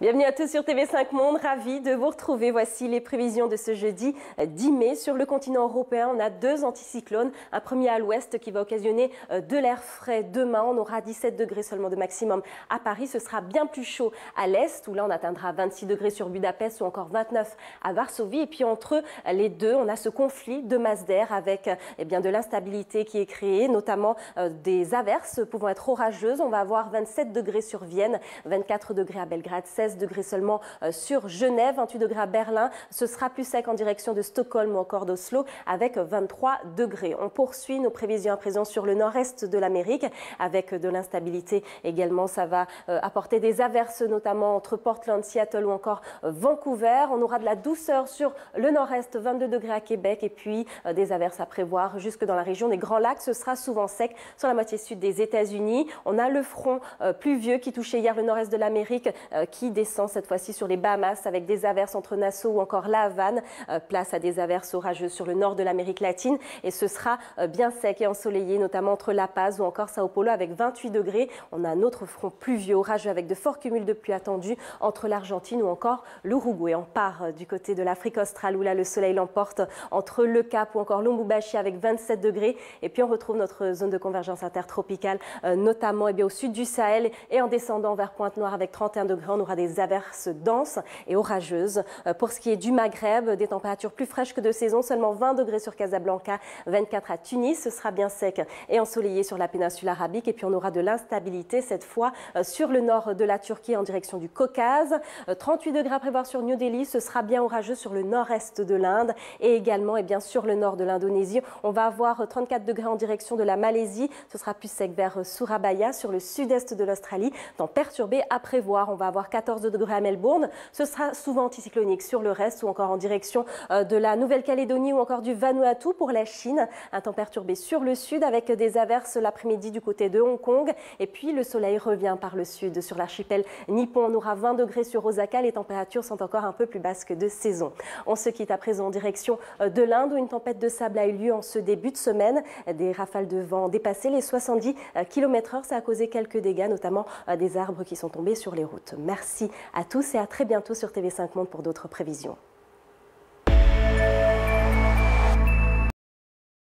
Bienvenue à tous sur TV5 Monde, ravi de vous retrouver. Voici les prévisions de ce jeudi 10 mai. Sur le continent européen, on a deux anticyclones. Un premier à l'ouest qui va occasionner de l'air frais. Demain, on aura 17 degrés seulement de maximum à Paris. Ce sera bien plus chaud à l'est, où là, on atteindra 26 degrés sur Budapest ou encore 29 à Varsovie. Et puis entre les deux, on a ce conflit de masse d'air avec de l'instabilité qui est créée, notamment des averses pouvant être orageuses. On va avoir 27 degrés sur Vienne, 24 degrés à Belgrade, 16 degrés seulement sur Genève, 28 degrés à Berlin. Ce sera plus sec en direction de Stockholm ou encore d'Oslo avec 23 degrés. On poursuit nos prévisions à présent sur le nord-est de l'Amérique avec de l'instabilité également. Ça va apporter des averses notamment entre Portland, Seattle ou encore Vancouver. On aura de la douceur sur le nord-est, 22 degrés à Québec et puis des averses à prévoir jusque dans la région des Grands Lacs. Ce sera souvent sec sur la moitié sud des États-Unis. On a le front pluvieux qui touchait hier le nord-est de l'Amérique qui descend cette fois-ci sur les Bahamas avec des averses entre Nassau ou encore La Havane. Place à des averses orageuses sur le nord de l'Amérique latine et ce sera bien sec et ensoleillé notamment entre La Paz ou encore Sao Paulo avec 28 degrés. On a un autre front pluvieux orageux avec de forts cumuls de pluie attendus entre l'Argentine ou encore l'Uruguay. On part du côté de l'Afrique australe où là le soleil l'emporte entre le Cap ou encore Lubumbashi avec 27 degrés et puis on retrouve notre zone de convergence intertropicale notamment au sud du Sahel et en descendant vers Pointe-Noire avec 31 degrés. On aura des averses denses et orageuses. Pour ce qui est du Maghreb, des températures plus fraîches que de saison, seulement 20 degrés sur Casablanca, 24 à Tunis. Ce sera bien sec et ensoleillé sur la péninsule arabique. Et puis on aura de l'instabilité cette fois sur le nord de la Turquie en direction du Caucase. 38 degrés à prévoir sur New Delhi. Ce sera bien orageux sur le nord-est de l'Inde et également sur le nord de l'Indonésie. On va avoir 34 degrés en direction de la Malaisie. Ce sera plus sec vers Surabaya sur le sud-est de l'Australie. Temps perturbé à prévoir. On va avoir 14 degrés à Melbourne. Ce sera souvent anticyclonique sur le reste ou encore en direction de la Nouvelle-Calédonie ou encore du Vanuatu pour la Chine. Un temps perturbé sur le sud avec des averses l'après-midi du côté de Hong Kong. Et puis le soleil revient par le sud sur l'archipel nippon. On aura 20 degrés sur Osaka. Les températures sont encore un peu plus basses que de saison. On se quitte à présent en direction de l'Inde où une tempête de sable a eu lieu en ce début de semaine. Des rafales de vent dépassaient les 70 km/h. Ça a causé quelques dégâts, notamment des arbres qui sont tombés sur les routes. Merci à tous et à très bientôt sur TV5 Monde pour d'autres prévisions.